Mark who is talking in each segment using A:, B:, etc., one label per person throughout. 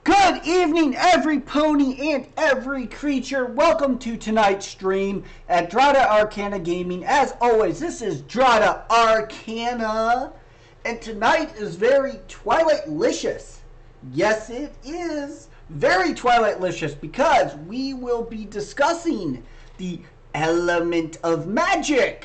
A: Good evening, every pony and every creature. Welcome to tonight's stream at Drada Arcana Gaming. As always, this is Drada Arcana, and tonight is very Twilight-licious. Yes, it is very Twilight-licious because we will be discussing the element of magic.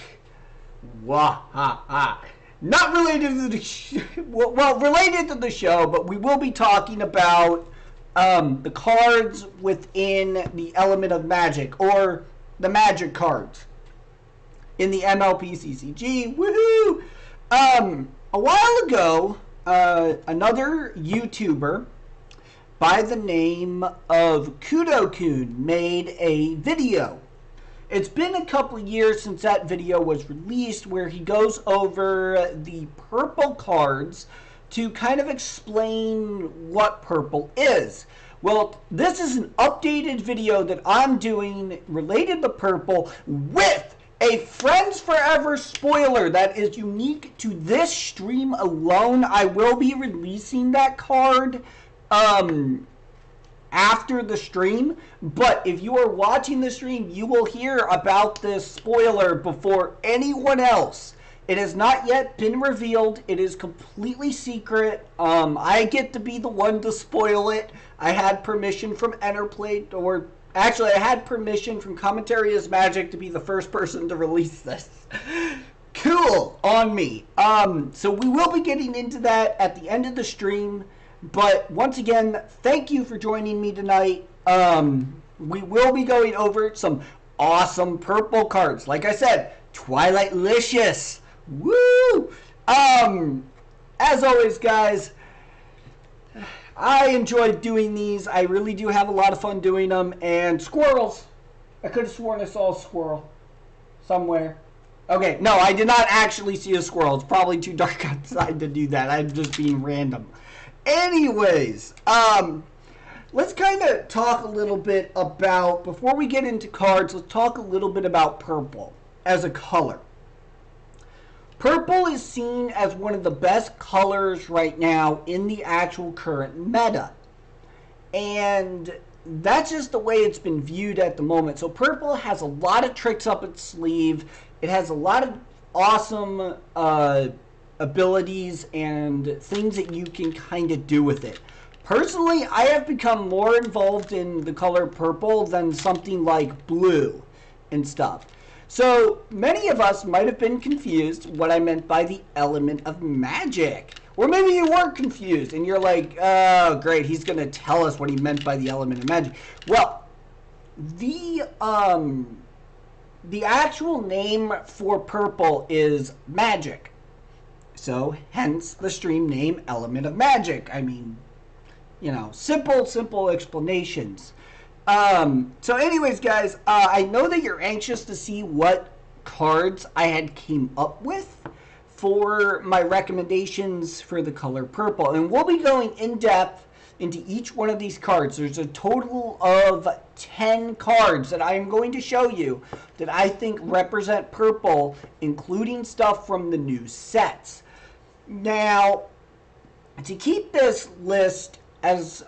A: Wahaha. Not related to the well, related to the show, but we will be talking about the cards within the element of magic, or the magic cards in the MLP CCG. Woohoo! A while ago, another YouTuber by the name of Kudo-kun made a video. It's been a couple of years since that video was released, where he goes over the purple cards to kind of explain what purple is. Well, this is an updated video that I'm doing related to purple with a Friends Forever spoiler that is unique to this stream alone. I will be releasing that card after the stream, but if you are watching the stream, you will hear about this spoiler before anyone else. It has not yet been revealed. It is completely secret. I get to be the one to spoil it. I had permission from Enterplate, or actually I had permission from Commentary is Magic to be the first person to release this. Cool on me. So we will be getting into that at the end of the stream. But once again, thank you for joining me tonight. We will be going over some awesome purple cards. Like I said, Twilight-licious. Woo! As always, guys, I enjoy doing these. I really do have a lot of fun doing them. And squirrels. I could have sworn I saw a squirrel somewhere. Okay, no, I did not actually see a squirrel. It's probably too dark outside to do that. I'm just being random. Anyways, let's kind of talk a little bit about, before we get into cards, let's talk a little bit about purple as a color. Purple is seen as one of the best colors right now in the actual current meta. And that's just the way it's been viewed at the moment. So purple has a lot of tricks up its sleeve. It has a lot of awesome abilities and things that you can kind of do with it. Personally, I have become more involved in the color purple than something like blue and stuff. So many of us might have been confused what I meant by the element of magic. Or maybe you were confused and you're like, oh great, he's going to tell us what he meant by the element of magic. Well, the actual name for purple is magic. So, hence the stream name, Element of Magic. I mean, you know, simple explanations. So anyways, guys, I know that you're anxious to see what cards I had came up with for my recommendations for the color purple. And we'll be going in depth into each one of these cards. There's a total of 10 cards that I am going to show you that I think represent purple, including stuff from the new sets. Now, to keep this list as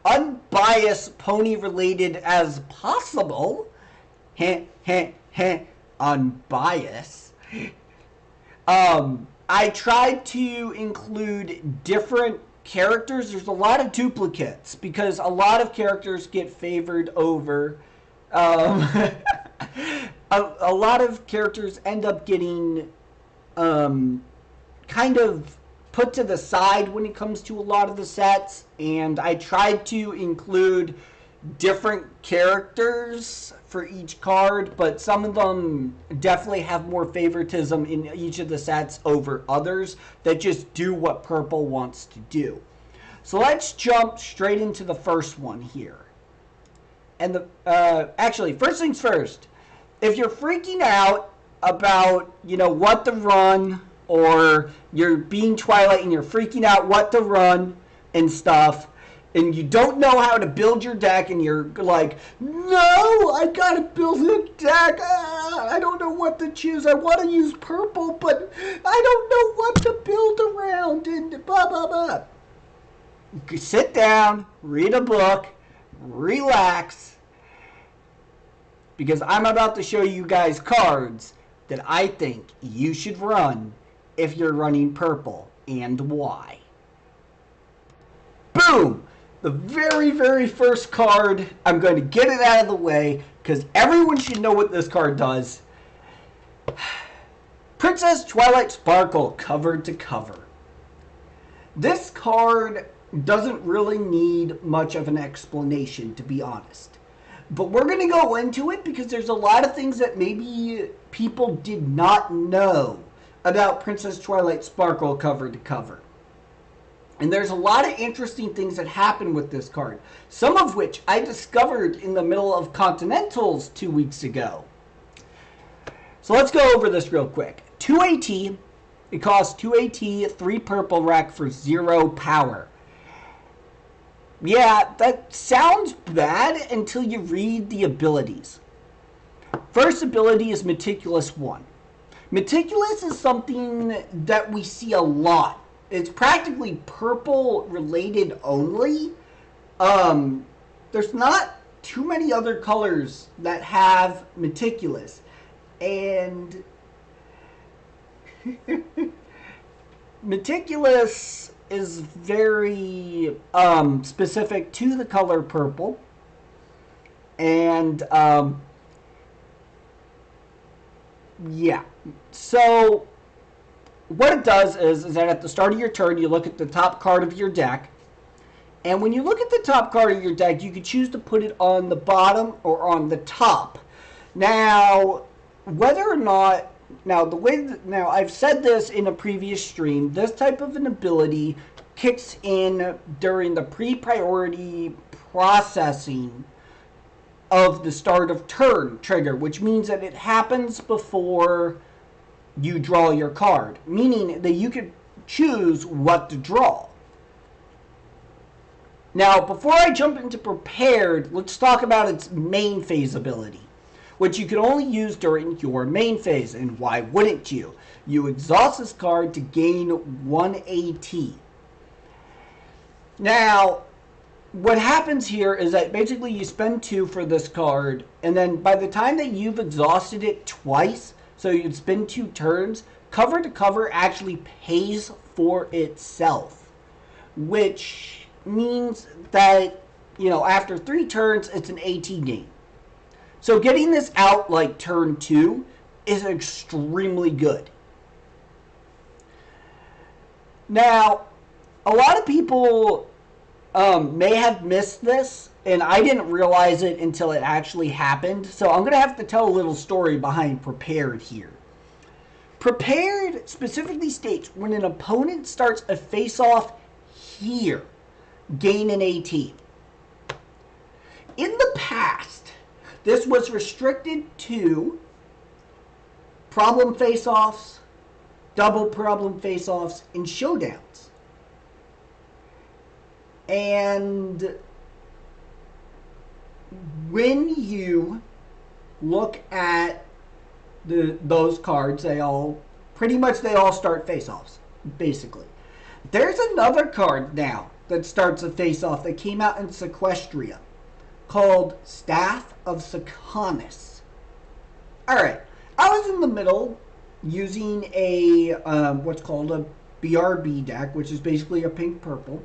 A: unbiased pony related as possible, unbiased, I tried to include different characters. There's a lot of duplicates because a lot of characters get favored over. A lot of characters end up getting kind of put to the side when it comes to a lot of the sets, and I tried to include different characters for each card, but some of them definitely have more favoritism in each of the sets over others that just do what purple wants to do. So let's jump straight into the first one here. And actually, first things first, if you're freaking out about, you know, what to run, or you're being Twilight and you're freaking out what to run and stuff, and you don't know how to build your deck, and you're like, no, I gotta build a deck, I don't know what to choose, I want to use purple, but I don't know what to build around, and blah blah blah. sit down, read a book, relax, because I'm about to show you guys cards that I think you should run if you're running purple, and why. Boom! The very, very first card, I'm going to get it out of the way because everyone should know what this card does. Princess Twilight Sparkle, cover to cover. This card doesn't really need much of an explanation, to be honest. But we're going to go into it because there's a lot of things that maybe people did not know about Princess Twilight Sparkle cover to cover. And there's a lot of interesting things that happen with this card, some of which I discovered in the middle of Continentals 2 weeks ago. So let's go over this real quick. 2 AT, it costs 2 AT, 3 purple rack for 0 power. Yeah, that sounds bad until you read the abilities. First ability is Meticulous 1. Meticulous is something that we see a lot. It's practically purple related only. There's not too many other colors that have Meticulous. And Meticulous is very specific to the color purple. And yeah. So what it does is that at the start of your turn, you look at the top card of your deck. And when you look at the top card of your deck, you can choose to put it on the bottom or on the top. Now, whether or not, now I've said this in a previous stream, this type of an ability kicks in during the pre-priority processing of the start of turn trigger, which means that it happens before you draw your card, meaning that you could choose what to draw. Now, before I jump into prepared, let's talk about its main phase ability, which you can only use during your main phase. And why wouldn't you? You exhaust this card to gain 1 AT. Now, what happens here is that basically you spend 2 for this card, and then by the time that you've exhausted it twice, so you'd spend 2 turns, cover to cover actually pays for itself, which means that, you know, after 3 turns, it's an AT gain. So getting this out like turn 2 is extremely good. Now, a lot of people may have missed this, and I didn't realize it until it actually happened. So I'm going to have to tell a little story behind prepared here. Prepared specifically states when an opponent starts a face-off here, gain an AT. In the past, this was restricted to problem face-offs, double problem face-offs, and showdowns. And when you look at those cards, they all start face-offs, basically. There's another card now that starts a face-off that came out in Sequestria called Staff of Sakanis. Alright, I was in the middle using a what's called a BRB deck, which is basically a pink-purple.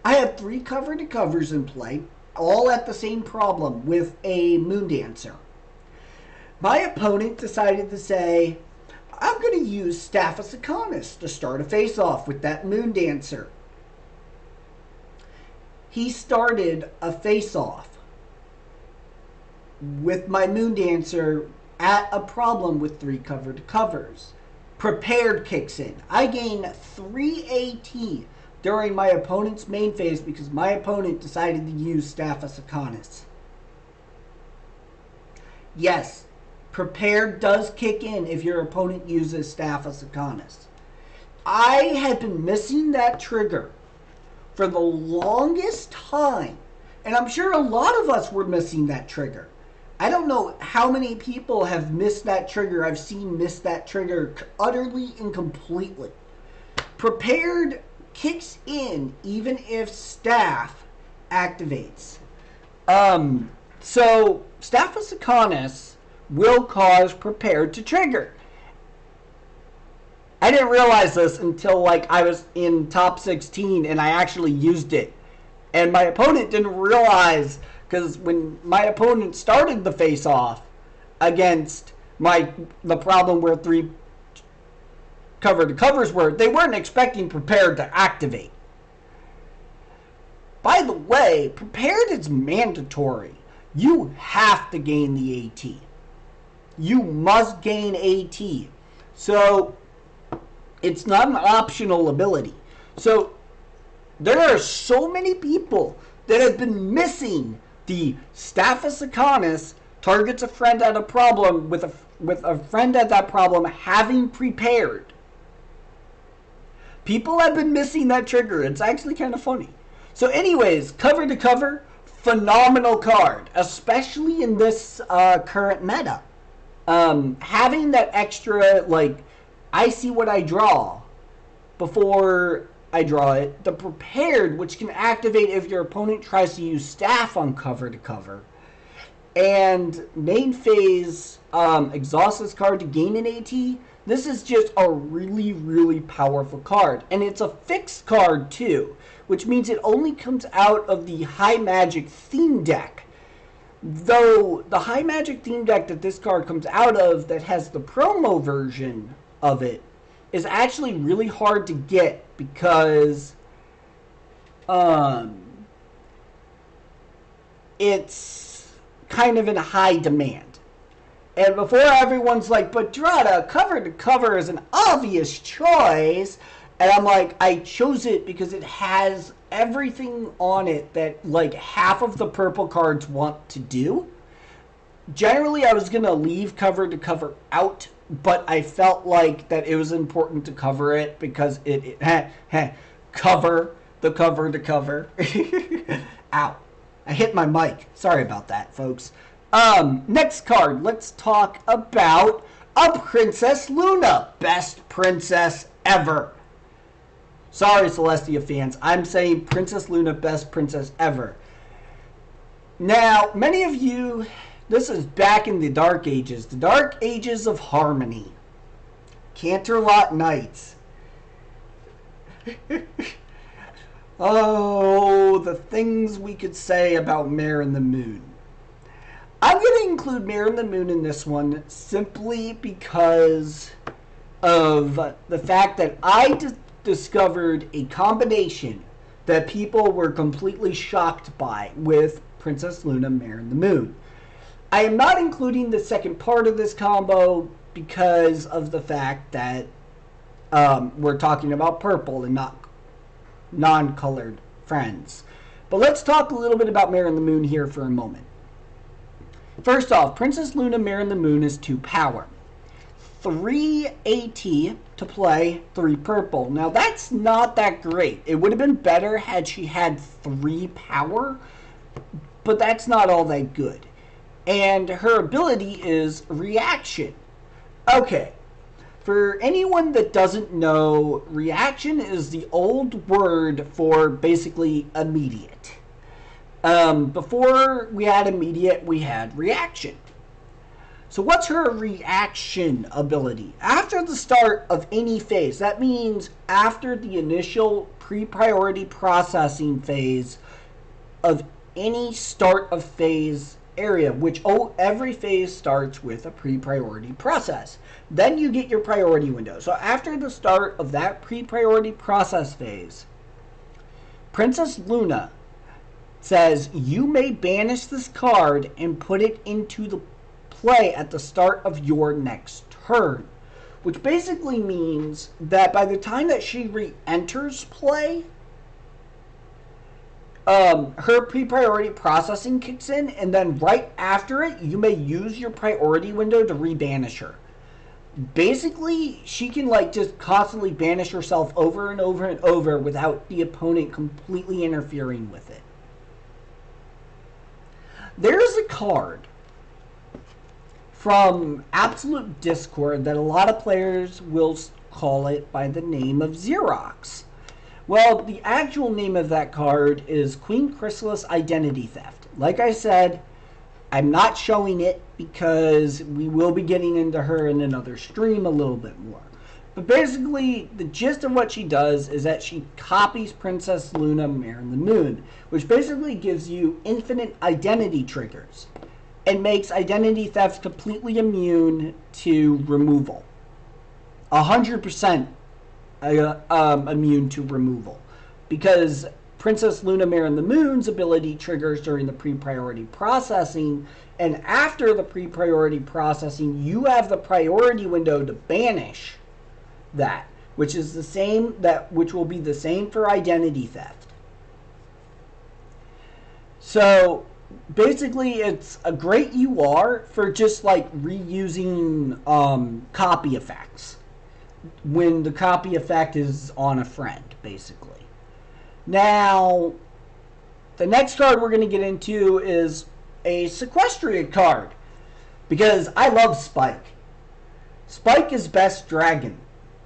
A: I had 3 cover-to-covers in play, all at the same problem with a Moondancer. My opponent decided to say, I'm going to use Staff of Sakanis to start a face-off with that Moondancer. He started a face-off with my Moondancer at a problem with 3 cover-to-covers. Prepared kicks in. I gain 3 AT during my opponent's main phase because my opponent decided to use Staff of Sakanis. Yes, prepared does kick in if your opponent uses Staff of Sakanis. I had been missing that trigger for the longest time, and I'm sure a lot of us were missing that trigger. I don't know how many people have missed that trigger. I've seen miss that trigger utterly and completely. Prepared kicks in even if staff activates. So Staphylus Auconis will cause prepared to trigger. I didn't realize this until like I was in top 16 and I actually used it. And my opponent didn't realize, because when my opponent started the face-off against the problem where 3 cover-to-covers were, they weren't expecting prepared to activate. By the way, prepared is mandatory. You have to gain the AT. You must gain AT. So it's not an optional ability. So there are so many people that have been missing the Staphylus Auconis targets a friend at a problem with a friend at that problem having prepared. People have been missing that trigger. It's actually kind of funny. So anyways, cover to cover, phenomenal card, especially in this current meta. Having that extra, like, I see what I draw before I draw it. The prepared, which can activate if your opponent tries to use staff on cover to cover. And main phase exhaust this card to gain an AT. This is just a really, really powerful card. And it's a fixed card too, which means it only comes out of the High Magic theme deck. Though the High Magic theme deck that this card comes out of, that has the promo version of it, is actually really hard to get because it's kind of in high demand. And before everyone's like, but Drada, cover to cover is an obvious choice. And I'm like, I chose it because it has everything on it that like half of the purple cards want to do. Generally, I was going to leave cover to cover out, but I felt like that it was important to cover it because cover the cover to cover. Ow. I hit my mic. Sorry about that, folks. Next card, let's talk about a Princess Luna. Best princess ever. Sorry, Celestia fans. I'm saying Princess Luna, best princess ever. Now, many of you, this is back in the Dark Ages. The Dark Ages of Harmony. Canterlot Knights. Oh, the things we could say about Mare and the Moon. I'm going to include Mare and the Moon in this one simply because of the fact that I discovered a combination that people were completely shocked by with Princess Luna, Mare and the Moon. I am not including the second part of this combo because of the fact that we're talking about purple and not non-colored friends. But let's talk a little bit about Mare and the Moon here for a moment. First off, Princess Luna, Mare and the Moon is 2 power. 3 AT to play, 3 purple. Now that's not that great. It would have been better had she had 3 power, but that's not all that good. And her ability is reaction. Okay, for anyone that doesn't know, reaction is the old word for basically immediate. Before we had immediate, we had reaction. So what's her reaction ability? After the start of any phase, that means after the initial pre-priority processing phase of any start of phase area, which every phase starts with a pre-priority process. Then you get your priority window. So after the start of that pre-priority process phase, Princess Luna says you may banish this card and put it into the play at the start of your next turn, which basically means that by the time that she re-enters play, her pre-priority processing kicks in, and then right after it, you may use your priority window to rebanish her. Basically, she can like just constantly banish herself over and over and over without the opponent completely interfering with it. There's a card from Absolute Discord that a lot of players will call it by the name of Xerox, Well, the actual name of that card is Queen Chrysalis Identity Theft. Like I said, I'm not showing it because we will be getting into her in another stream a little bit more. But basically, the gist of what she does is that she copies Princess Luna Mare in the Moon, which basically gives you infinite identity triggers and makes identity theft completely immune to removal. 100% immune to removal. Because Princess Luna Mare in the Moon's ability triggers during the pre-priority processing, and after the pre-priority processing, you have the priority window to banish that, which is the same, which will be the same for identity theft. So basically, it's a great UR for just like reusing copy effects when the copy effect is on a friend, basically. Now, the next card we're going to get into is a Sequestria card, because I love Spike. Spike is best dragon.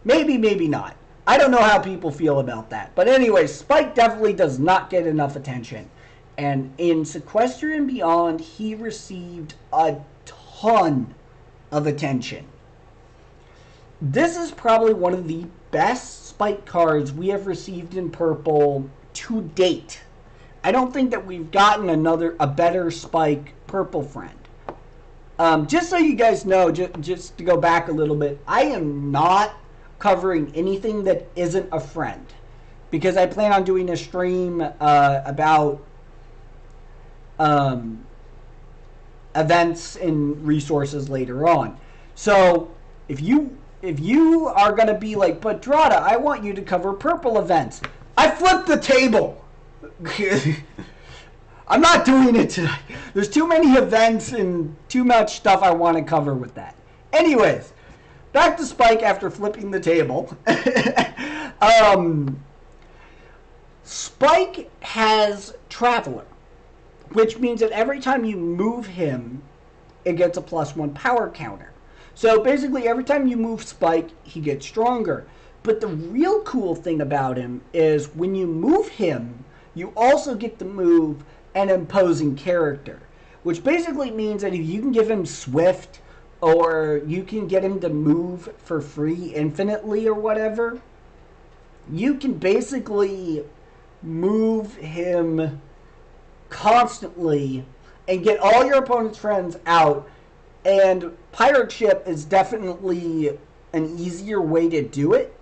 A: Maybe, maybe not. I don't know how people feel about that. But anyway, Spike definitely does not get enough attention. And in Sequestria and Beyond, he received a ton of attention. This is probably one of the best Spike cards we have received in Purple to date. I don't think that we've gotten a better Spike Purple friend. Just so you guys know, just to go back a little bit, I am not covering anything that isn't a friend, because I plan on doing a stream about events and resources later on. So if you are going to be like, but Drada, I want you to cover Purple events, I flipped the table. I'm not doing it tonight. There's too many events and too much stuff I want to cover with that. Anyways, back to Spike after flipping the table. Spike has Traveler, which means that every time you move him, it gets a +1 power counter. So basically, every time you move Spike, he gets stronger. But the real cool thing about him is when you move him, you also get to move an imposing character, which basically means that if you can give him Swift, or you can get him to move for free infinitely or whatever, you can basically move him constantly and get all your opponent's friends out. And Pirate Ship is definitely an easier way to do it.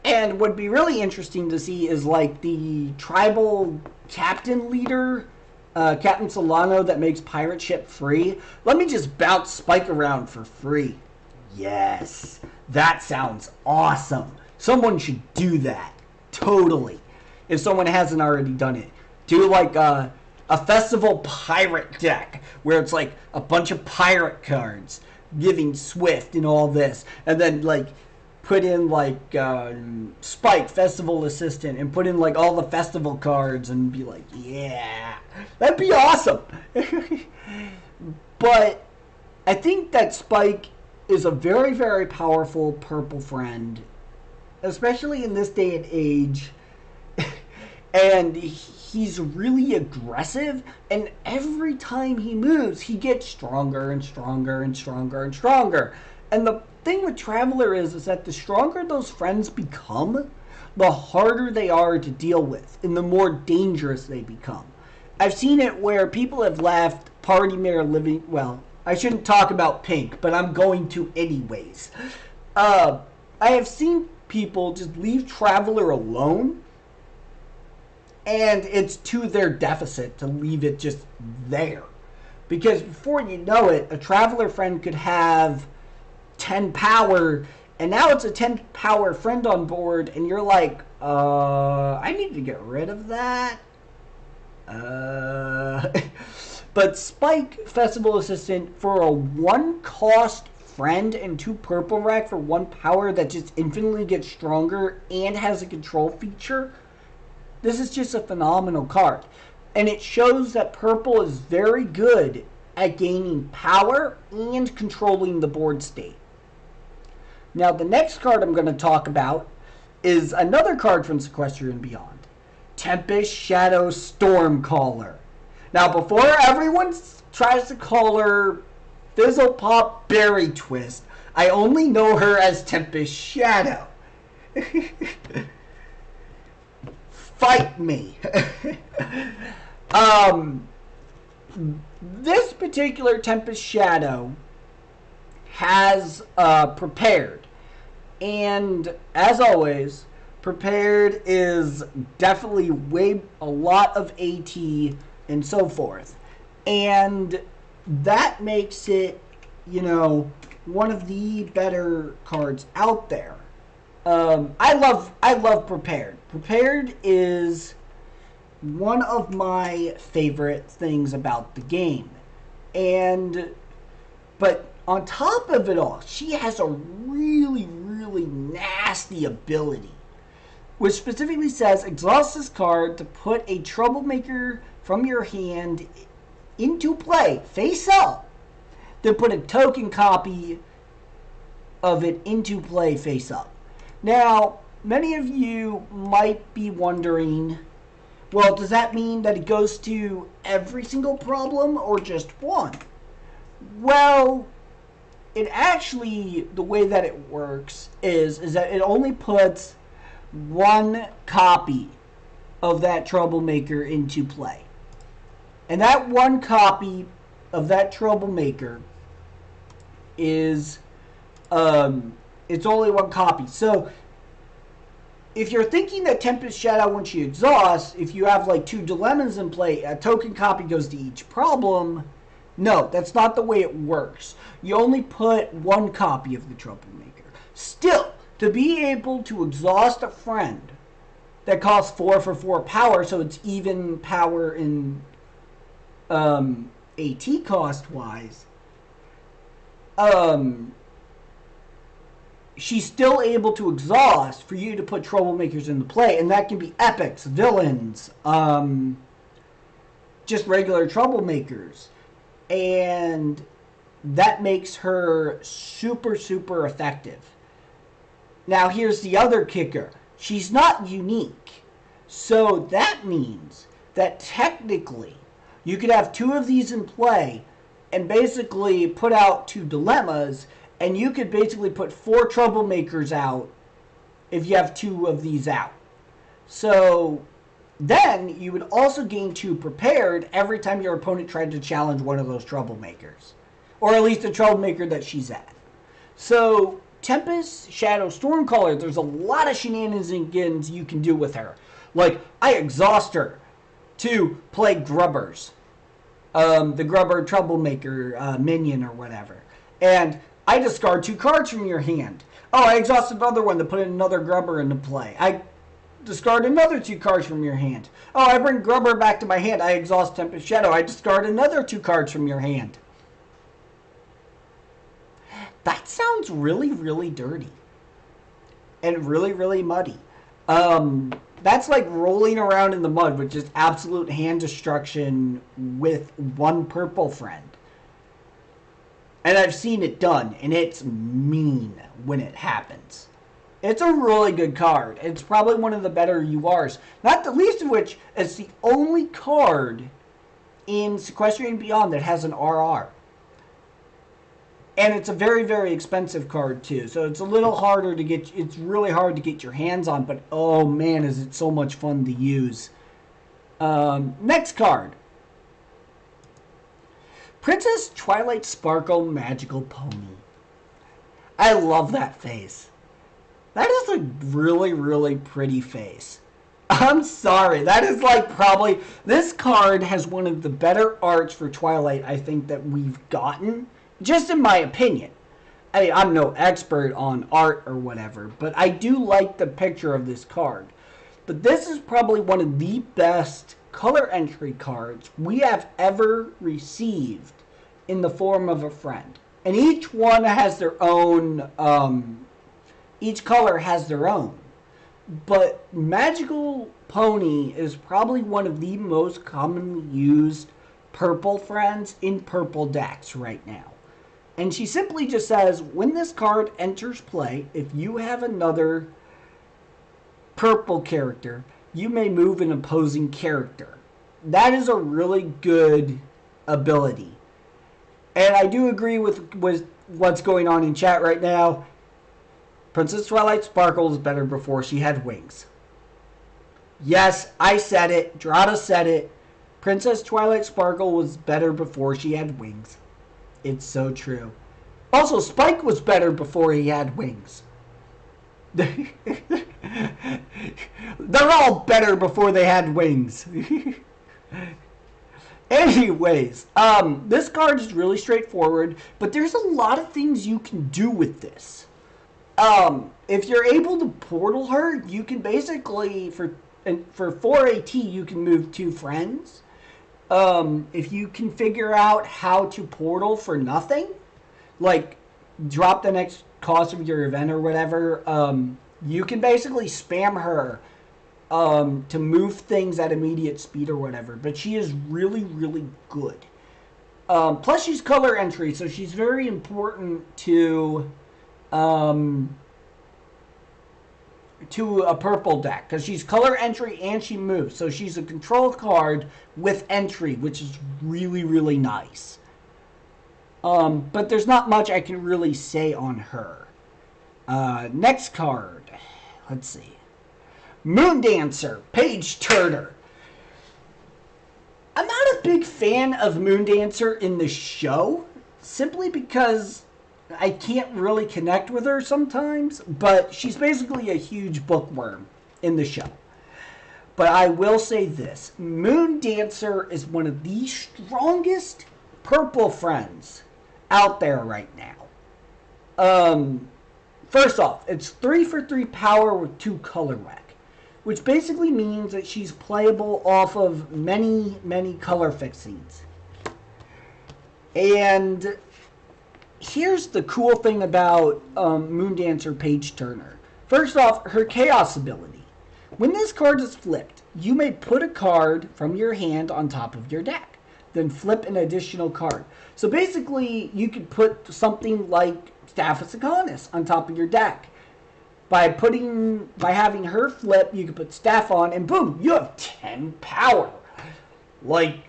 A: And what would be really interesting to see is like the tribal captain leader, Captain Solano, that makes Pirate Ship free. Let me just bounce Spike around for free. Yes, that sounds awesome. Someone should do that. Totally. If someone hasn't already done it. Do like a festival pirate deck where it's like a bunch of pirate cards giving Swift and all this. And then like put in like Spike, Festival Assistant, and put in like all the festival cards and be like, yeah, that'd be awesome. But I think that Spike is a very, very powerful Purple friend, especially in this day and age. And he's really aggressive, and every time he moves, he gets stronger and stronger and stronger and stronger. And the thing with Traveler is that the stronger those friends become, the harder they are to deal with, and the more dangerous they become. I've seen it where people have left Party Mare living, well, I shouldn't talk about Pink, but I'm going to anyways. I have seen people just leave Traveler alone, and it's to their deficit to leave it just there. Because before you know it, a Traveler friend could have 10 power, and now it's a 10 power friend on board, and you're like, I need to get rid of that. But Spike, Festival Assistant, for a 1 cost friend and 2 purple rack for 1 power that just infinitely gets stronger and has a control feature, this is just a phenomenal card. And it shows that Purple is very good at gaining power and controlling the board state. Now, the next card I'm going to talk about is another card from Sequester and Beyond. Tempest Shadow Stormcaller. Now, before everyone tries to call her Fizzlepop Berry Twist, I only know her as Tempest Shadow. Fight me. This particular Tempest Shadow has Prepared. And as always, Prepared is definitely a lot of AT and so forth. And that makes it, one of the better cards out there. I love Prepared. Prepared is one of my favorite things about the game. But on top of it all, she has a really, really nasty ability, which specifically says exhaust this card to put a Troublemaker from your hand into play, face up, then put a token copy of it into play, face up. Now, many of you might be wondering, well, does that mean that it goes to every single problem or just one? Well, it actually, the way that it works is that it only puts one copy of that Troublemaker into play. And that one copy of that Troublemaker is, it's only one copy. So, if you're thinking that Tempest Shadow, once you exhaust, if you have like 2 dilemmas in play, a token copy goes to each problem. No, that's not the way it works. You only put one copy of the Troublemaker. Still, to be able to exhaust a friend that costs 4 for 4 power, so it's even power in AT cost wise, she's still able to exhaust for you to put Troublemakers into play, and that can be epics, villains, just regular Troublemakers. And that makes her super, super effective. Now, here's the other kicker. She's not unique. So that means that technically you could have 2 of these in play and basically put out 2 dilemmas, and you could basically put 4 Troublemakers out if you have 2 of these out. So then you would also gain 2 prepared every time your opponent tried to challenge one of those Troublemakers. Or at least a Troublemaker that she's at. So Tempest Shadow Stormcaller, there's a lot of shenanigans you can do with her. Like, I exhaust her to play Grubbers. The Grubber Troublemaker minion or whatever. And I discard 2 cards from your hand. Oh, I exhaust another one to put another Grubber into play. I discard another 2 cards from your hand. Oh, I bring Grubber back to my hand. I exhaust Tempest Shadow. I discard another 2 cards from your hand. That sounds really, really dirty. And really, really muddy. That's like rolling around in the mud with just absolute hand destruction with 1 purple friend. And I've seen it done, and it's mean when it happens. It's a really good card. It's probably one of the better URs. Not the least of which, it's the only card in Sequester and Beyond that has an RR. And it's a very, very expensive card, too. So it's a little harder to get... It's really hard to get your hands on, but oh, man, is it so much fun to use. Next card. Princess Twilight Sparkle Magical Pony. I love that face. That is a really, really pretty face. I'm sorry. That is like probably... This card has one of the better arts for Twilight, I think, that we've gotten. Just in my opinion. I mean, I'm no expert on art or whatever, but I do like the picture of this card. But this is probably one of the best color entry cards we have ever received in the form of a friend. And each one has their own, each color has their own. But Magical Pony is probably one of the most commonly used purple friends in purple decks right now. And she simply just says, when this card enters play, if you have another purple character, you may move an opposing character. That is a really good ability. And I do agree with what's going on in chat right now. Princess Twilight Sparkle was better before she had wings. Yes, I said it. Drata said it. Princess Twilight Sparkle was better before she had wings. It's so true. Also, Spike was better before he had wings. They're all better before they had wings. Anyways, this card is really straightforward, but there's a lot of things you can do with this. If you're able to portal her, you can basically, for 4 AT, you can move 2 friends. If you can figure out how to portal for nothing, like drop the next cost of your event or whatever, you can basically spam her to move things at immediate speed or whatever. But she is really, really good. Plus, she's color entry, so she's very important to a purple deck, because she's color entry and she moves. So she's a control card with entry, which is really, really nice. But there's not much I can really say on her. Next card. Let's see. Moondancer, Page Turner. I'm not a big fan of Moondancer in the show, simply because I can't really connect with her sometimes, but she's basically a huge bookworm in the show. But I will say this. Moondancer is one of the strongest purple friends out there right now. First off, it's 3 for 3 power with 2 color whack, which basically means that she's playable off of many, many color fixings. And here's the cool thing about Moondancer Page Turner. First off, her Chaos ability. When this card is flipped, you may put a card from your hand on top of your deck, then flip an additional card. So basically, you could put something like Staff of Sikonis on top of your deck. By having her flip, you can put Staff on, and boom, you have 10 power. Like,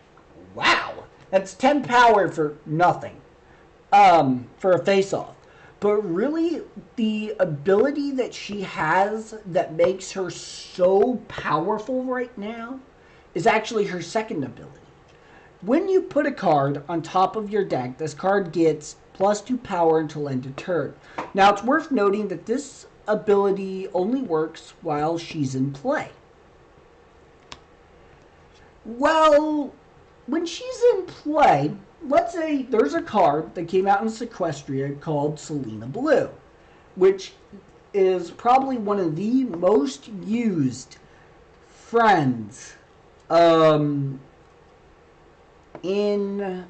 A: wow. That's 10 power for nothing. For a face-off. But really, the ability that she has that makes her so powerful right now is actually her second ability. When you put a card on top of your deck, this card gets +2 power until end of turn. Now, it's worth noting that this ability only works while she's in play. Well, when she's in play, let's say there's a card that came out in Sequestria called Selena Blue, which is probably one of the most used friends in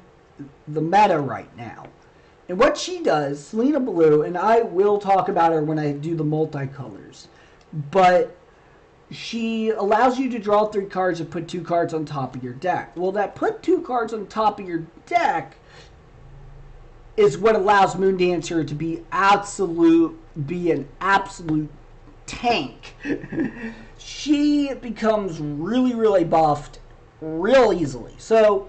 A: the meta right now. And what she does, Selena Blue, and I will talk about her when I do the multicolors, but she allows you to draw 3 cards and put 2 cards on top of your deck. Well, that put 2 cards on top of your deck is what allows Moondancer to be an absolute tank. She becomes really, really buffed real easily. So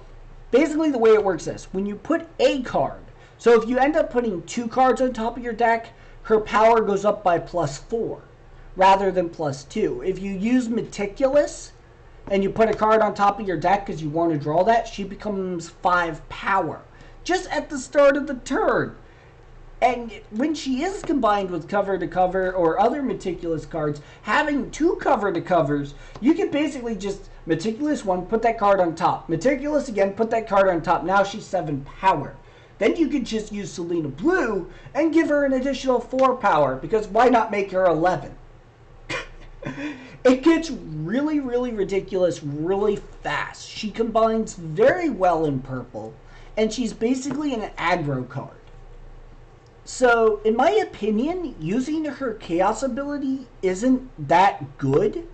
A: basically the way it works is, when you put a card, so if you end up putting 2 cards on top of your deck, her power goes up by +4 rather than +2. If you use Meticulous and you put a card on top of your deck because you want to draw that, she becomes 5 power just at the start of the turn. And when she is combined with Cover to Cover or other Meticulous cards, having 2 Cover to Covers, you can basically just Meticulous 1, put that card on top. Meticulous again, put that card on top. Now she's 7 power. Then you could just use Selena Blue and give her an additional 4 power, because why not make her 11? It gets really, really ridiculous really fast. She combines very well in purple, and she's basically an aggro card. So, in my opinion, using her Chaos ability isn't that good,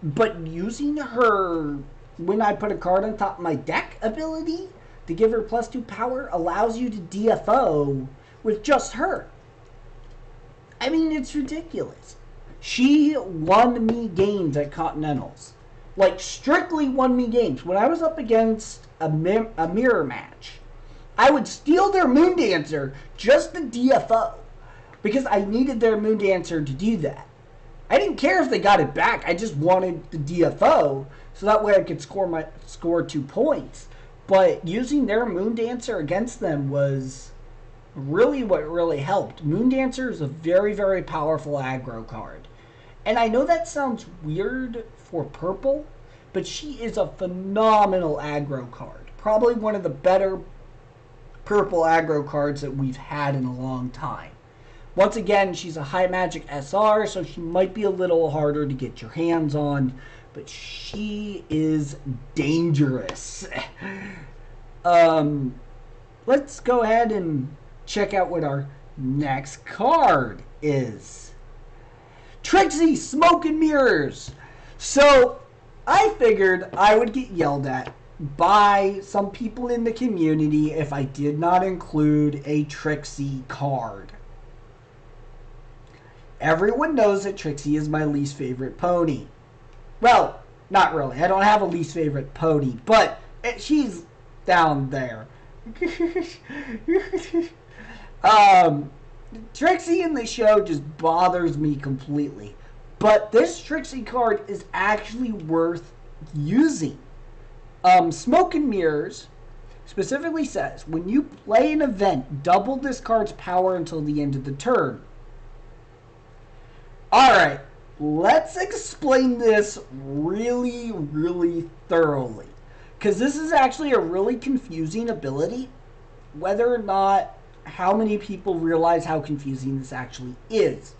A: but using her when I put a card on top of my deck ability to give her +2 power allows you to DFO with just her. I mean, it's ridiculous. She won me games at Continentals. Like, strictly won me games. When I was up against a mirror match, I would steal their Moondancer just to DFO. Because I needed their Moondancer to do that. I didn't care if they got it back. I just wanted the DFO so that way I could score 2 points. But using their Moondancer against them was really what really helped. Moondancer is a very, very powerful aggro card. And I know that sounds weird for purple, but she is a phenomenal aggro card. Probably one of the better purple aggro cards that we've had in a long time. Once again, she's a high magic SR, so she might be a little harder to get your hands on, but she is dangerous. Let's go ahead and check out what our next card is. Trixie Smoke and Mirrors. So I figured I would get yelled at by some people in the community if I did not include a Trixie card. Everyone knows that Trixie is my least favorite pony. Well, not really. I don't have a least favorite pony, but she's down there. Trixie in the show just bothers me completely. But this Trixie card is actually worth using. Smoke and Mirrors specifically says, when you play an event, double this card's power until the end of the turn. Alright, let's explain this really, really thoroughly. Because this is actually a really confusing ability. Whether or not how many people realize how confusing this actually is.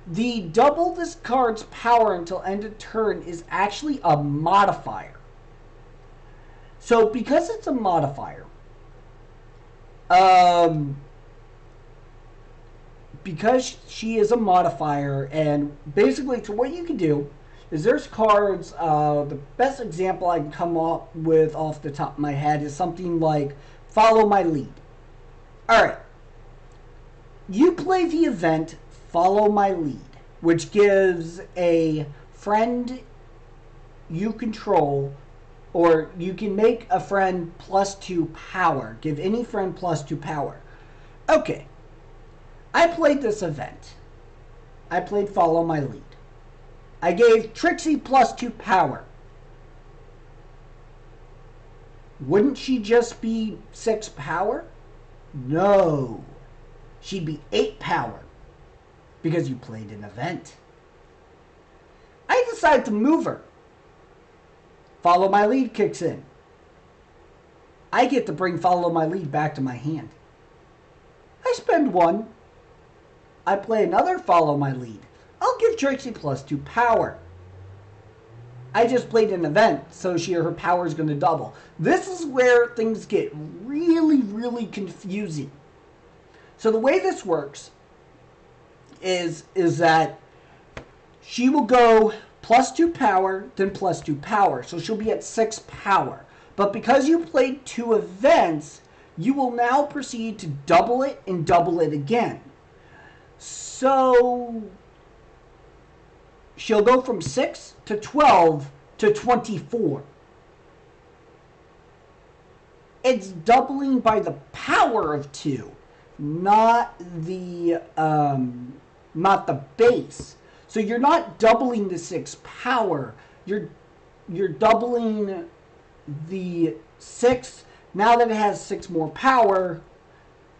A: The double this card's power until end of turn is actually a modifier. So because it's a modifier, because she is a modifier, and basically, so what you can do is there's cards, the best example I can come up with off the top of my head is something like Follow My Lead. Alright, you play the event Follow My Lead, which gives a friend you control, or you can make a friend +2 power. Give any friend +2 power. Okay. I played this event. I played Follow My Lead. I gave Trixie +2 power. Wouldn't she just be 6 power? No. She'd be 8 power. Because you played an event. I decide to move her. Follow My Lead kicks in. I get to bring Follow My Lead back to my hand. I spend 1. I play another Follow My Lead. I'll give Trixie +2 power. I just played an event, so her power is going to double. This is where things get really, really confusing. So the way this works is that she will go +2 power, then +2 power. So she'll be at 6 power. But because you played 2 events, you will now proceed to double it and double it again. So she'll go from 6 to 12 to 24. It's doubling by the power of 2, not the base. So you're not doubling the 6 power. You're doubling the 6. Now that it has 6 more power,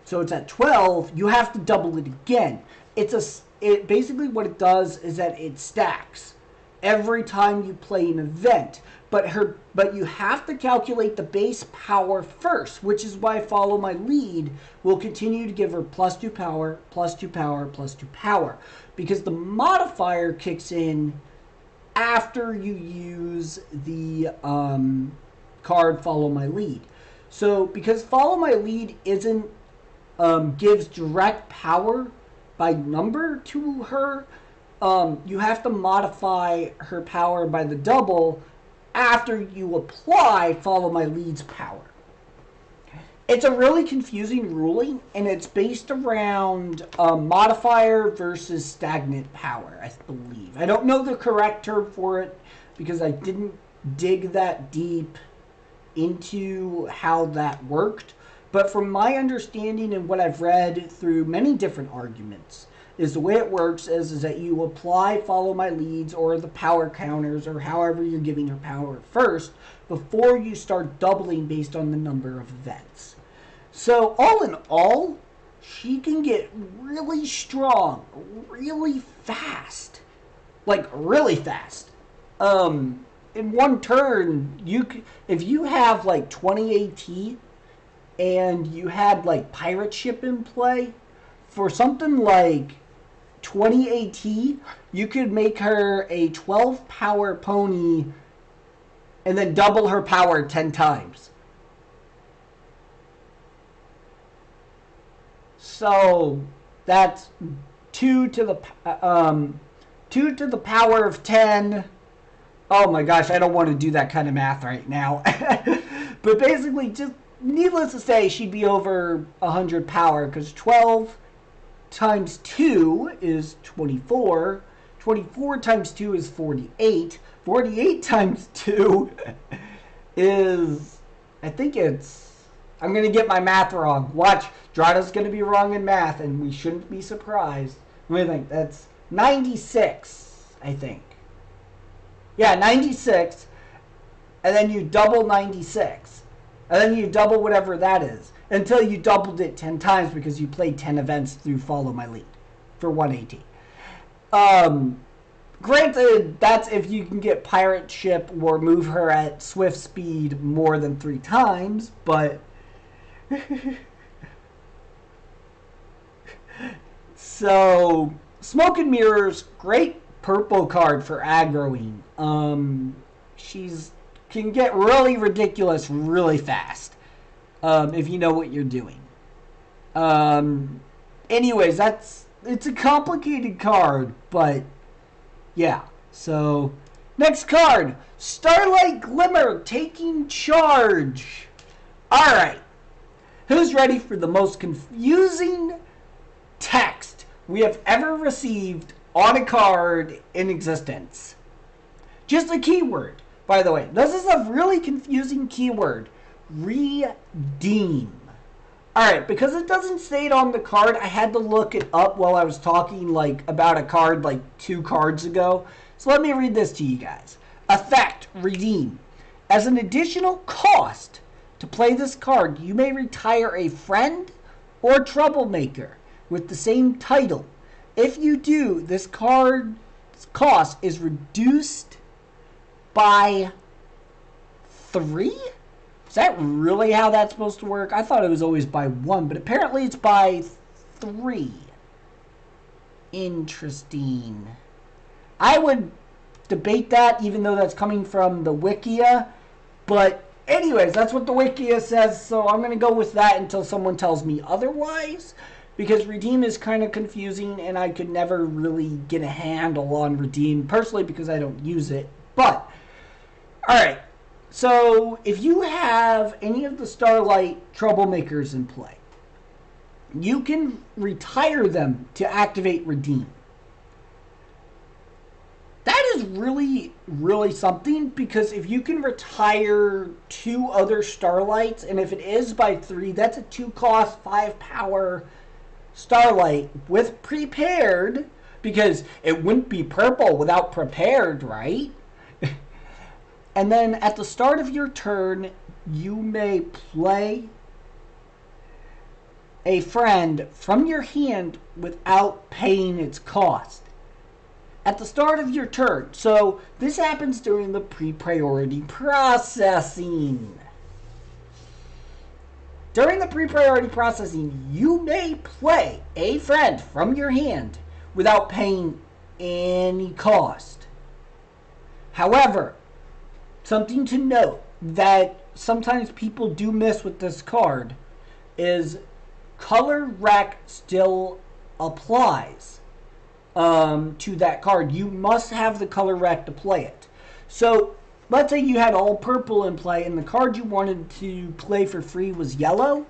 A: so it's at 12, you have to double it again. Basically what it does is that it stacks every time you play an event. But you have to calculate the base power first, which is why Follow My Lead will continue to give her +2 power, +2 power, +2 power. Because the modifier kicks in after you use the card Follow My Lead. So because Follow My Lead isn't gives direct power by number to her, you have to modify her power by the double after you apply Follow My Lead's power. It's a really confusing ruling, and it's based around modifier versus stagnant power, I believe. I don't know the correct term for it because I didn't dig that deep into how that worked. But from my understanding and what I've read through many different arguments, is the way it works is that you apply follow my leads or the power counters or however you're giving her power first before you start doubling based on the number of events. So all in all, she can get really strong, really fast. Like really fast. In one turn, if you have like 20 AT and you had like pirate ship in play, for something like 20 AT, you could make her a 12 power pony and then double her power 10 times. So that's 2 to the power of 10. Oh my gosh, I don't want to do that kind of math right now. But basically, just needless to say, she'd be over 100 power because 12 times 2 is 24. 24 times 2 is 48. 48 times 2 is, I think it's, I'm going to get my math wrong. Watch, Drada's going to be wrong in math, and we shouldn't be surprised. Let me think. That's 96, I think. Yeah, 96. And then you double 96. And then you double whatever that is. Until you doubled it 10 times because you played 10 events through Follow My Lead for 180. Granted, that's if you can get Pirate Ship or move her at swift speed more than 3 times, but... So, Smoke and Mirrors, great purple card for aggroing. She's can get really ridiculous really fast. If you know what you're doing. Anyways, it's a complicated card, but yeah. So, next card, Starlight Glimmer taking charge. Alright, who's ready for the most confusing text we have ever received on a card in existence? Just a keyword, by the way. This is a really confusing keyword. Redeem. Alright, because it doesn't say it on the card, I had to look it up while I was talking about a card 2 cards ago. So let me read this to you guys. Effect, redeem. As an additional cost to play this card, you may retire a friend or troublemaker with the same title. If you do, this card's cost is reduced by 3? Is that really how that's supposed to work? I thought it was always by 1, but apparently it's by 3. Interesting. I would debate that, even though that's coming from the Wikia. But anyways, that's what the Wikia says, so I'm going to go with that until someone tells me otherwise. Because Redeem is kind of confusing, and I could never really get a handle on Redeem, personally because I don't use it. But, alright. So, if you have any of the Starlight Troublemakers in play, you can retire them to activate Redeem. That is really, really something, because if you can retire 2 other Starlights, and if it is by 3, that's a 2 cost, 5 power Starlight with Prepared, because it wouldn't be purple without Prepared, right? And then at the start of your turn, you may play a friend from your hand without paying its cost. At the start of your turn. So this happens during the pre-priority processing. During the pre-priority processing, you may play a friend from your hand without paying any cost. However, something to note that sometimes people do miss with this card is color rec still applies to that card. You must have the color rec to play it. So let's say you had all purple in play and the card you wanted to play for free was yellow.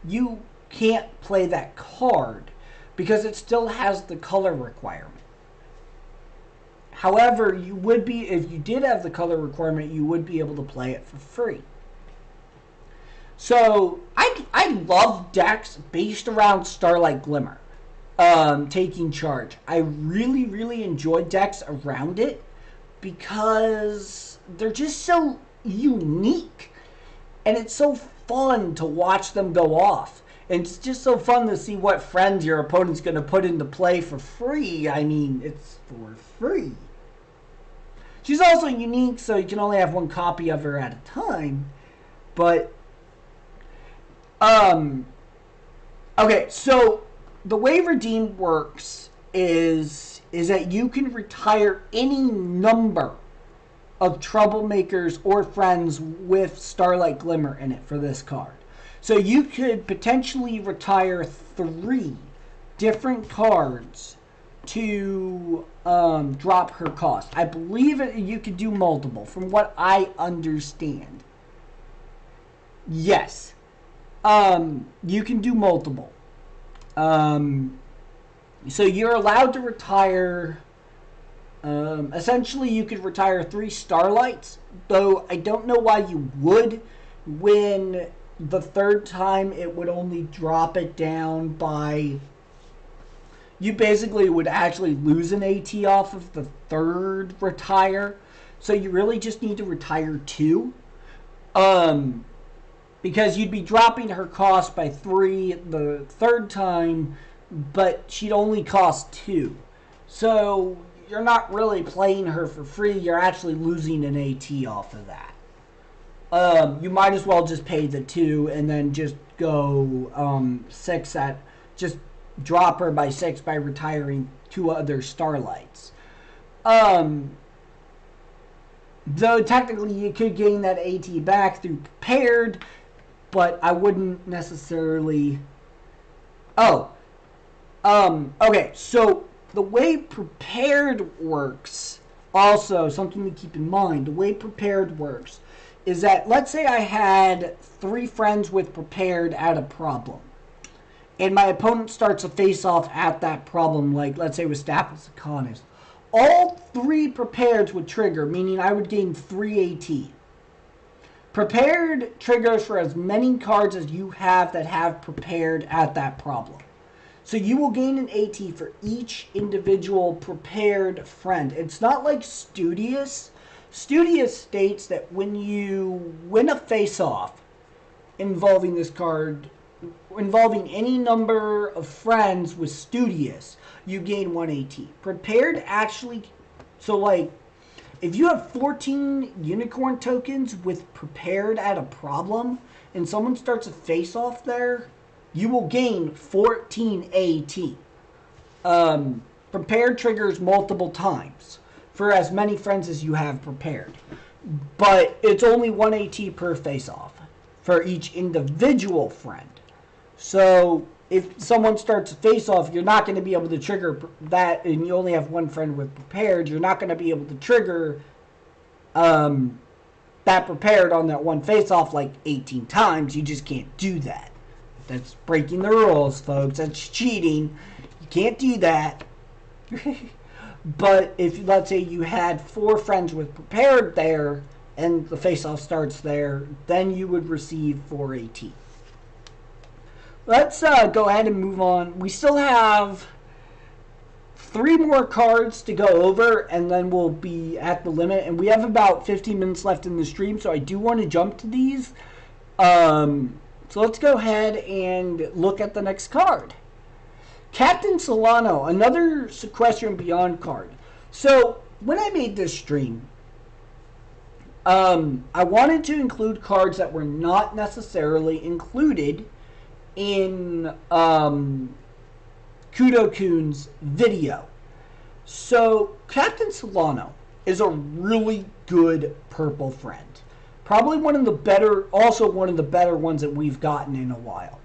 A: you can't play that card because it still has the color requirement. However, you would be, if you did have the color requirement, you would be able to play it for free. So I love decks based around Starlight Glimmer, taking charge. I really, really enjoy decks around it because they're just so unique. And it's so fun to watch them go off. And it's just so fun to see what friends your opponent's going to put into play for free. I mean, it's for free. She's also unique, so you can only have one copy of her at a time. But, okay, so the way Redeem works is that you can retire any number of troublemakers or friends with Starlight Glimmer in it for this card. So you could potentially retire 3 different cards to drop her cost. I believe you could do multiple, from what I understand. Yes. You can do multiple. So you're allowed to retire... essentially, you could retire 3 Starlights, though I don't know why you would, when the 3rd time it would only drop it down by... You basically would actually lose an AT off of the 3rd retire, so you really just need to retire 2. Because you'd be dropping her cost by 3 the 3rd time, but she'd only cost 2. So you're not really playing her for free. You're actually losing an AT off of that. You might as well just pay the 2 and then just go 6 at... Just drop her by 6 by retiring 2 other Starlights. Though technically you could gain that AT back through Prepared, but I wouldn't necessarily... okay, so the way Prepared works, also something to keep in mind, the way Prepared works is that, let's say I had 3 friends with Prepared at a problem, and my opponent starts a face-off at that problem, like let's say with Staples Economist. All 3 Prepareds would trigger, meaning I would gain 3 AT. Prepared triggers for as many cards as you have that have Prepared at that problem. So you will gain an AT for each individual Prepared friend. It's not like Studious. Studious states that when you win a face-off involving this card, involving any number of friends with Studious, you gain 1 AT. Prepared actually... So, like, if you have 14 Unicorn tokens with Prepared at a problem, and someone starts a face-off there, you will gain 14 AT. Prepared triggers multiple times for as many friends as you have Prepared. But it's only 1 AT per face-off for each individual friend. So if someone starts a face-off, you're not going to be able to trigger that, and you only have 1 friend with Prepared. You're not going to be able to trigger that Prepared on that one face-off like 18 times. You just can't do that. That's breaking the rules, folks. That's cheating. You can't do that. But if, let's say, you had 4 friends with Prepared there, and the face-off starts there, then you would receive 4 AT. Let's go ahead and move on. We still have 3 more cards to go over, and then we'll be at the limit. And we have about 15 minutes left in the stream, so I do want to jump to these. So let's go ahead and look at the next card. Captain Solano, another Sequestration Beyond card. So when I made this stream, I wanted to include cards that were not necessarily included in Kudo-kun's video. So Captain Solano is a really good purple friend. Probably one of the better, also one of the better ones that we've gotten in a while.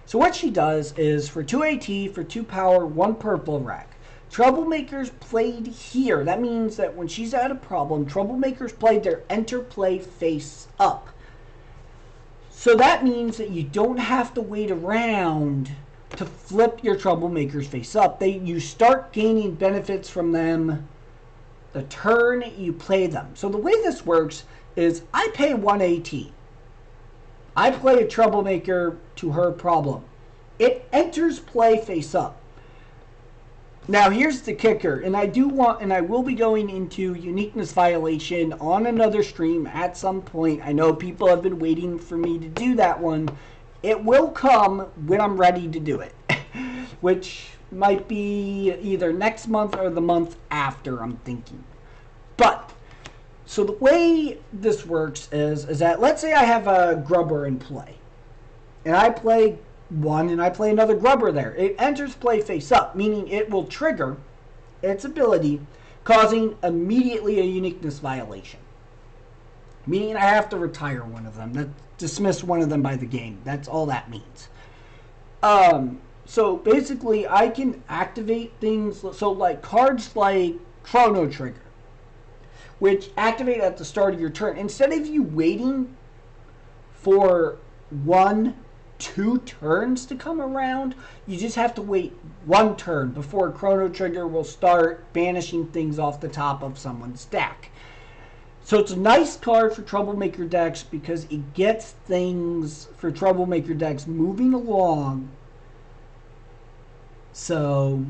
A: So what she does is, for 2 AT, for 2 power, 1 purple rack, Troublemakers played here. That means that when she's at a problem, Troublemakers played their enter play face up. So that means that you don't have to wait around to flip your troublemakers face up. You start gaining benefits from them the turn you play them. So the way this works is I pay 1 AT. I play a troublemaker to her problem. It enters play face up. Now here's the kicker, and I will be going into uniqueness violation on another stream at some point. I know people have been waiting for me to do that one. It will come when I'm ready to do it, which might be either next month or the month after, I'm thinking. But so the way this works is that let's say I have a grubber in play, and I play one and I play another grubber there. It enters play face up, meaning it will trigger its ability, causing immediately a uniqueness violation. Meaning I have to retire one of them, dismiss one of them by the game. That's all that means. So basically I can activate things, so like cards like Chrono Trigger, which activate at the start of your turn. Instead of you waiting for 2 turns to come around, you just have to wait 1 turn before Chrono Trigger will start banishing things off the top of someone's deck. So it's a nice card for Troublemaker decks because it gets things for Troublemaker decks moving along. So,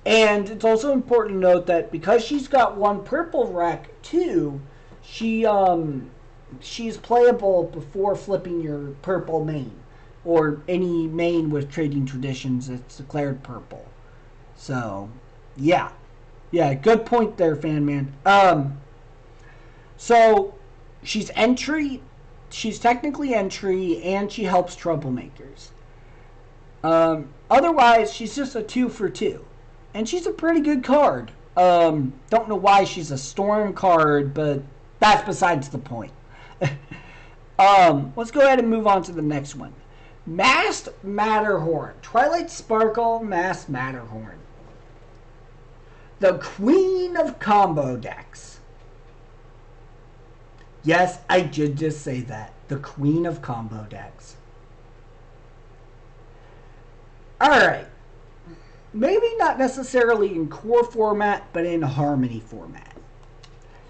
A: and it's also important to note that because she's got 1 purple rec too, she's playable before flipping your purple main, or any main with trading traditions that's declared purple. So, yeah, good point there, fan man. So she's technically entry, and she helps troublemakers. Otherwise, she's just a 2 for 2, and she's a pretty good card. Don't know why she's a storm card, but that's besides the point. Let's go ahead and move on to the next one. Masked Matterhorn. Twilight Sparkle Masked Matterhorn. The queen of combo decks. Yes, I did just say that. The queen of combo decks. Alright. Maybe not necessarily in core format, but in harmony format.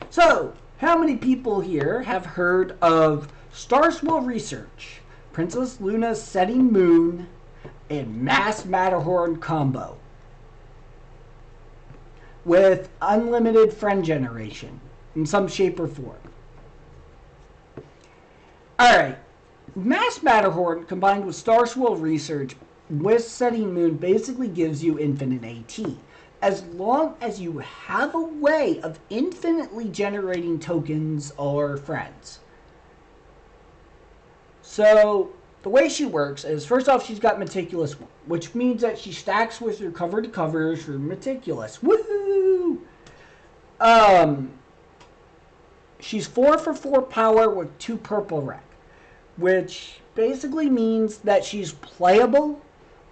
A: So, how many people here have heard of Starswell Research, Princess Luna's Setting Moon, and Masked Matterhorn combo with unlimited friend generation in some shape or form? Alright, Masked Matterhorn combined with Starswell Research with Setting Moon basically gives you infinite AT. As long as you have a way of infinitely generating tokens or friends. So, the way she works is, first off, she's got Meticulous, which means that she stacks with your cover to covers for Meticulous. Woohoo! She's 4 for 4 power with 2 purple rec, which basically means that she's playable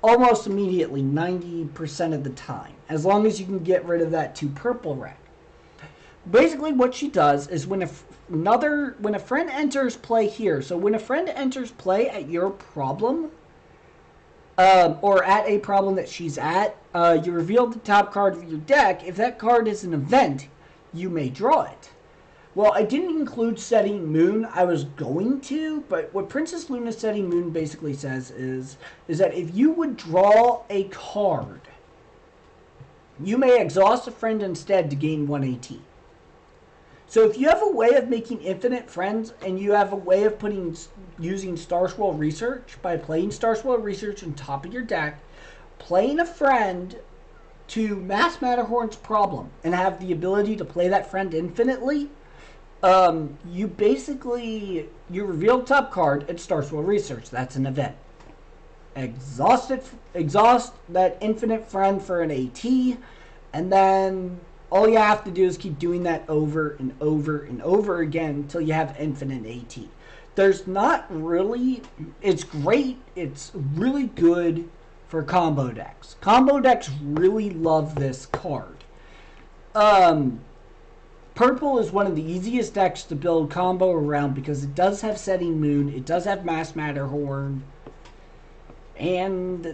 A: almost immediately, 90% of the time, as long as you can get rid of that 2 purple rec. Basically what she does is when a friend enters play here, so when a friend enters play at your problem, or at a problem that she's at, you reveal the top card of your deck. If that card is an event, you may draw it. Well, I didn't include Setting Moon. I was going to, but what Princess Luna's Setting Moon basically says is that if you would draw a card, you may exhaust a friend instead to gain 1 AT. So if you have a way of making infinite friends, and you have a way of using Starswell Research by playing Starswell Research on top of your deck, playing a friend to Masked Matterhorn's problem, and have the ability to play that friend infinitely, you reveal top card at Starswell Research. That's an event. Exhaust that infinite friend for an AT, and then all you have to do is keep doing that over and over and over again until you have infinite AT. There's not really, it's great, it's really good for combo decks. Combo decks really love this card. Purple is one of the easiest decks to build combo around because it does have Setting Moon, it does have Mass Matterhorn, and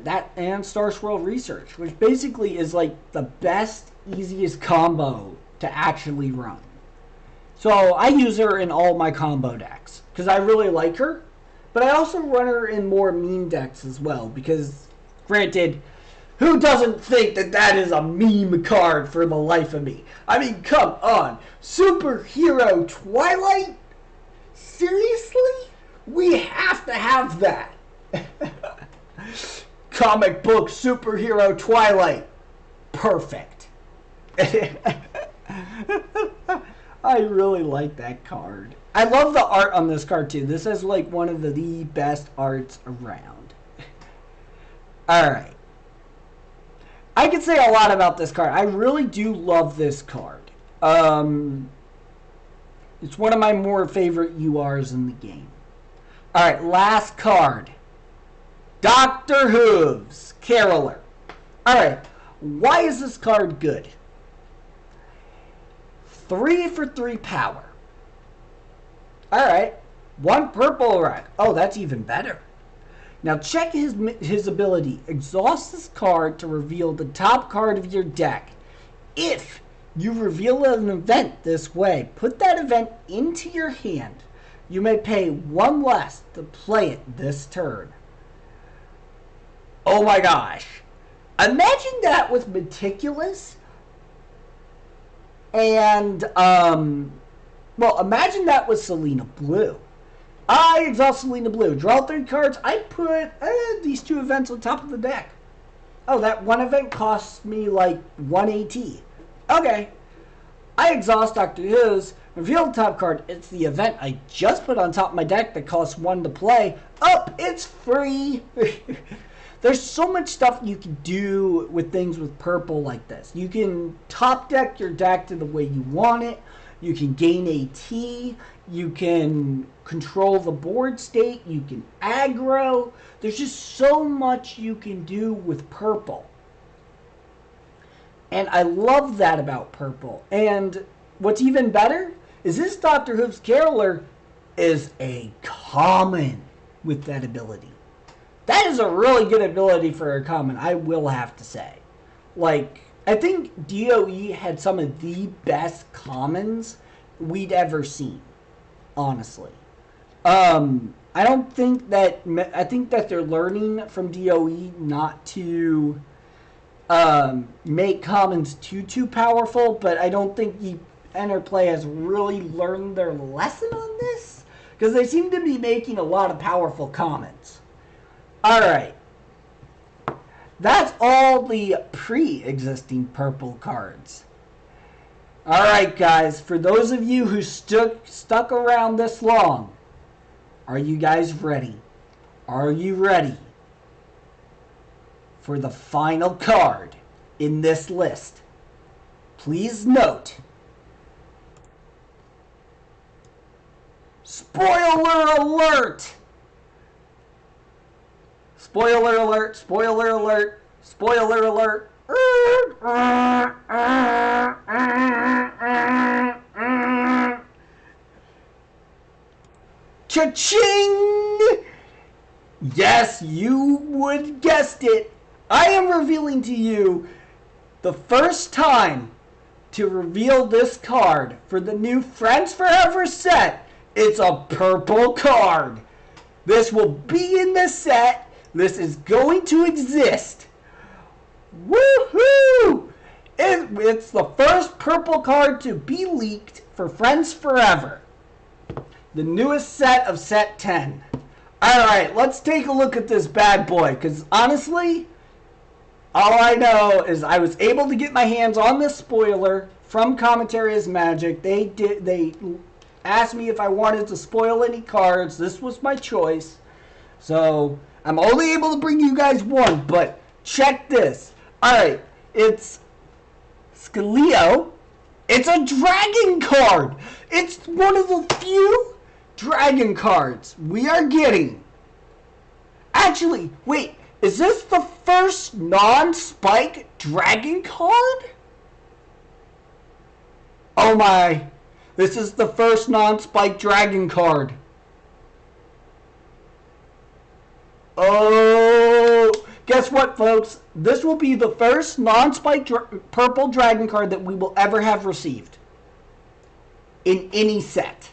A: Star Swirl Research, which basically is like the best, easiest combo to actually run. So I use her in all my combo decks because I really like her, but I also run her in more meme decks as well because, granted, who doesn't think that that is a meme card for the life of me? I mean, come on. Superhero Twilight? Seriously? We have to have that. Comic book superhero Twilight. Perfect. I really like that card. I love the art on this card too. This is like one of the best arts around. Alright. I could say a lot about this card. I really do love this card. It's one of my more favorite URs in the game. Alright, last card. Dr. Hooves, Caroler. Alright, why is this card good? 3 for 3 power. Alright, 1 purple rack. Oh, that's even better. Now check his ability. Exhaust this card to reveal the top card of your deck. If you reveal an event this way, put that event into your hand. You may pay 1 less to play it this turn. Oh my gosh. Imagine that with Meticulous. And, well, imagine that with Selena Blue. I exhaust Selena Blue. Draw 3 cards. I put these 2 events on top of the deck. Oh, that 1 event costs me like 1 AT. Okay. I exhaust Dr. Hooves. Reveal the top card. It's the event I just put on top of my deck that costs 1 to play. Oh, it's free. There's so much stuff you can do with things with purple like this. You can top deck your deck to the way you want it. You can gain AT. You can control the board state. You can aggro. There's just so much you can do with purple. And I love that about purple. And what's even better is this Dr. Hooves Caroler is a common with that ability. That is a really good ability for a common, I will have to say. Like, I think DOE had some of the best commons we'd ever seen, honestly. I think that they're learning from DOE not to make commons too powerful, but I don't think Interplay has really learned their lesson on this, because they seem to be making a lot of powerful commons. Alright. That's all the pre-existing purple cards. Alright guys, for those of you who stuck around this long, are you guys ready? Are you ready for the final card in this list? Please note, spoiler alert! Spoiler alert, spoiler alert, spoiler alert. Cha-ching! Yes, you would guessed it. I am revealing to you the first time to reveal this card for the new Friends Forever set. It's a purple card. This will be in the set. This is going to exist. Woohoo! It's the first purple card to be leaked for Friends Forever. The newest set of Set 10. Alright, let's take a look at this bad boy. Because honestly, all I know is I was able to get my hands on this spoiler from Commentary is Magic. They asked me if I wanted to spoil any cards. This was my choice. So I'm only able to bring you guys one, but check this. Alright, it's Skeleo. It's a dragon card. It's one of the few dragon cards we are getting. Actually, wait, is this the first non-spike dragon card? Oh my, This is the first non-spike dragon card. Oh, guess what, folks? This will be the first non-spike purple dragon card that we will ever have received in any set.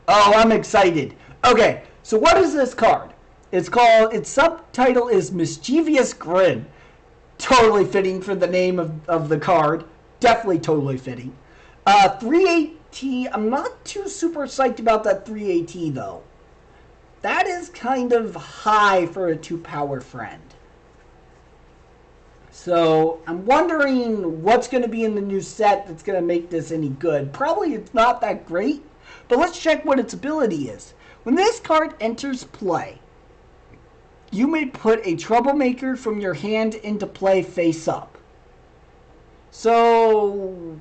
A: Oh, I'm excited. Okay, so what is this card? Its subtitle is Mischievous Grin. Totally fitting for the name of the card. Definitely totally fitting. 3AT, I'm not too super psyched about that 3AT though. That is kind of high for a 2-power friend. So I'm wondering what's going to be in the new set that's going to make this any good. Probably it's not that great, but let's check what its ability is. When this card enters play, you may put a Troublemaker from your hand into play face up. So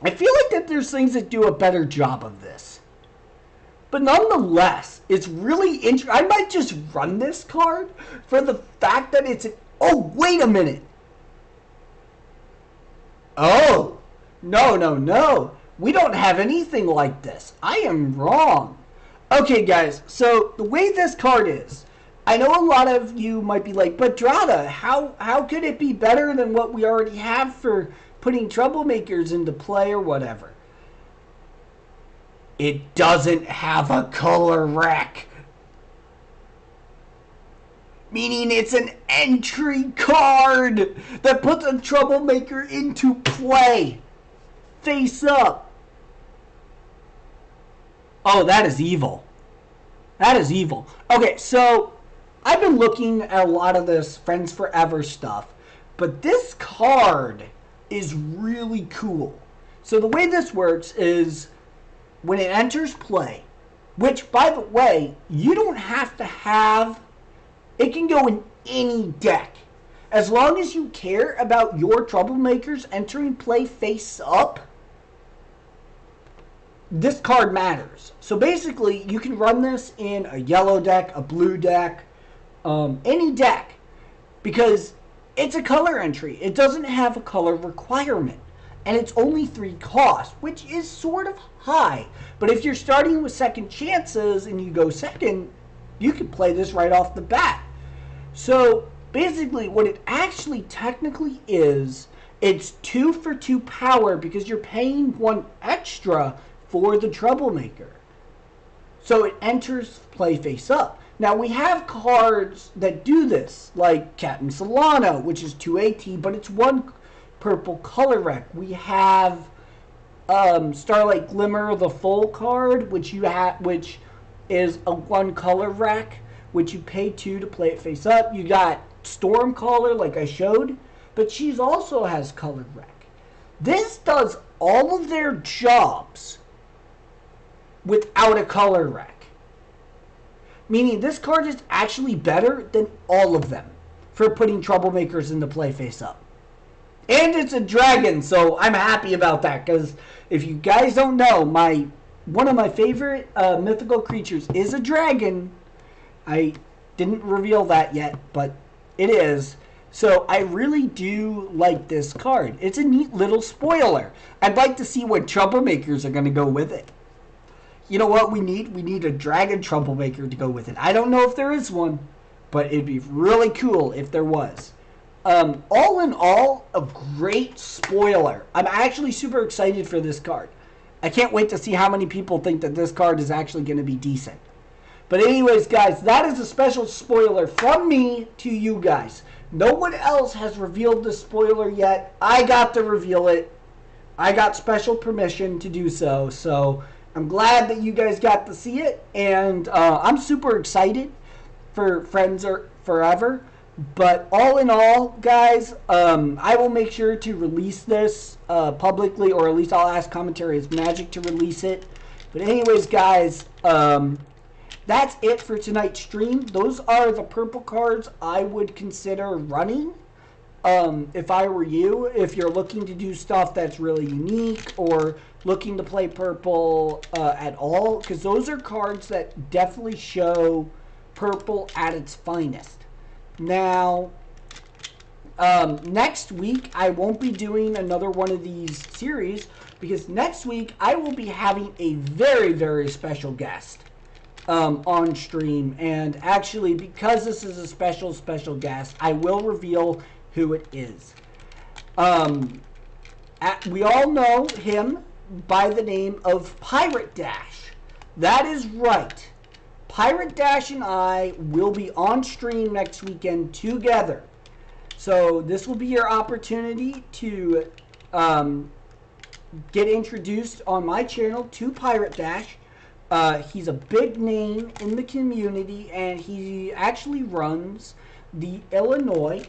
A: I feel like that there's things that do a better job of this. But nonetheless, it's really interesting. I might just run this card for the fact that it's... Oh, wait a minute. Oh, no. We don't have anything like this. I am wrong. Okay, guys, so the way this card is, I know a lot of you might be like, but Drada, how could it be better than what we already have for putting Troublemakers into play or whatever? It doesn't have a color rec. Meaning it's an entry card that puts a Troublemaker into play. Face up. Oh, that is evil. That is evil. Okay, so I've been looking at a lot of this Friends Forever stuff, but this card is really cool. So the way this works is when it enters play, which, by the way, you don't have to have, it can go in any deck. As long as you care about your Troublemakers entering play face up, this card matters. So basically, you can run this in a yellow deck, a blue deck, any deck, because it's a color entry. It doesn't have a color requirement. And it's only 3 cost, which is sort of high. But if you're starting with second chances and you go second, you can play this right off the bat. So basically what it actually technically is, it's 2 for 2 power because you're paying 1 extra for the Troublemaker. So it enters play face up. Now we have cards that do this, like Captain Solano, which is 2 AT, but it's 1 purple color rec. We have Starlight Glimmer, the full card, which is a 1 color rec, which you pay 2 to play it face up. You got Stormcaller, like I showed, but she also has color rec. This does all of their jobs without a color rec. Meaning this card is actually better than all of them for putting Troublemakers into play face up. And it's a dragon, so I'm happy about that, because if you guys don't know, one of my favorite mythical creatures is a dragon. I didn't reveal that yet, but it is. So I really do like this card. It's a neat little spoiler. I'd like to see what Troublemakers are going to go with it. You know what we need? We need a dragon Troublemaker to go with it. I don't know if there is one, but it'd be really cool if there was. All in all, a great spoiler. I'm actually super excited for this card. I can't wait to see how many people think that this card is actually going to be decent. But anyways, guys, that is a special spoiler from me to you guys. No one else has revealed this spoiler yet. I got to reveal it. I got special permission to do so. So I'm glad that you guys got to see it. And I'm super excited for Friends Forever. But all in all, guys, I will make sure to release this publicly, or at least I'll ask Commentary as Magic to release it. But anyways, guys, that's it for tonight's stream. Those are the purple cards I would consider running if I were you. If you're looking to do stuff that's really unique or looking to play purple at all, because those are cards that definitely show purple at its finest. Now, next week, I won't be doing another one of these series because next week I will be having a very, very special guest on stream. And actually, because this is a special guest, I will reveal who it is. We all know him by the name of Pirate Dash. That is right. Pirate Dash and I will be on stream next weekend together. So this will be your opportunity to get introduced on my channel to Pirate Dash. He's a big name in the community, and he actually runs the Illinois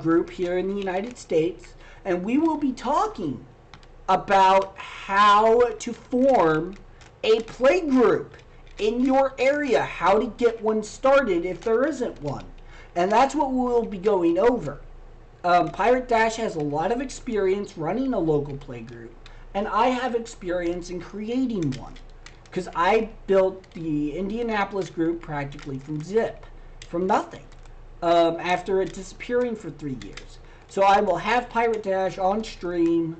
A: group here in the United States. And we will be talking about how to form a play group in your area, how to get one started if there isn't one. And that's what we'll be going over. Pirate Dash has a lot of experience running a local play group, and I have experience in creating one, because I built the Indianapolis group practically from nothing, after it disappearing for 3 years. So I will have Pirate Dash on stream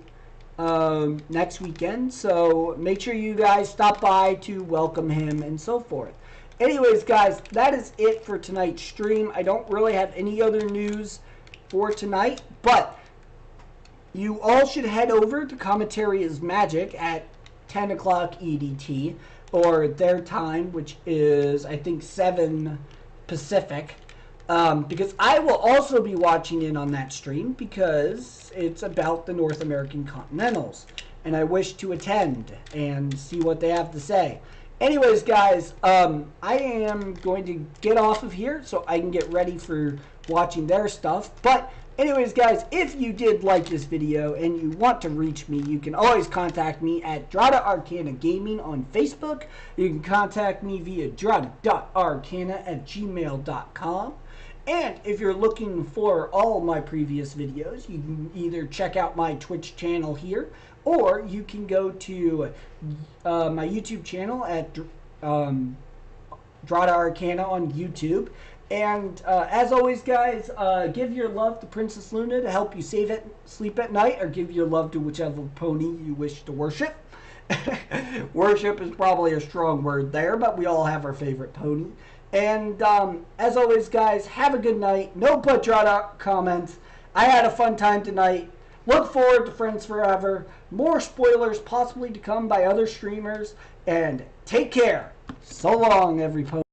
A: next weekend, so make sure you guys stop by to welcome him and so forth. Anyways, guys, that is it for tonight's stream. I don't really have any other news for tonight, but you all should head over to Commentary is Magic at 10 o'clock EDT, or their time, which is, I think, 7 Pacific, because I will also be watching in on that stream, because it's about the North American Continentals, and I wish to attend and see what they have to say. Anyways, guys, I am going to get off of here so I can get ready for watching their stuff. But anyways, guys, if you did like this video and you want to reach me, you can always contact me at Drada Arcana Gaming on Facebook. You can contact me via drada.arcana@gmail.com. And if you're looking for all my previous videos, you can either check out my Twitch channel here, or you can go to my YouTube channel at Drada Arcana on YouTube. And as always, guys, give your love to Princess Luna to help you sleep at night, or give your love to whichever pony you wish to worship. Worship is probably a strong word there, but we all have our favorite pony. And as always, guys, have a good night. No but Drada comments. I had a fun time tonight. Look forward to Friends Forever. More spoilers possibly to come by other streamers. And take care. So long, every pony.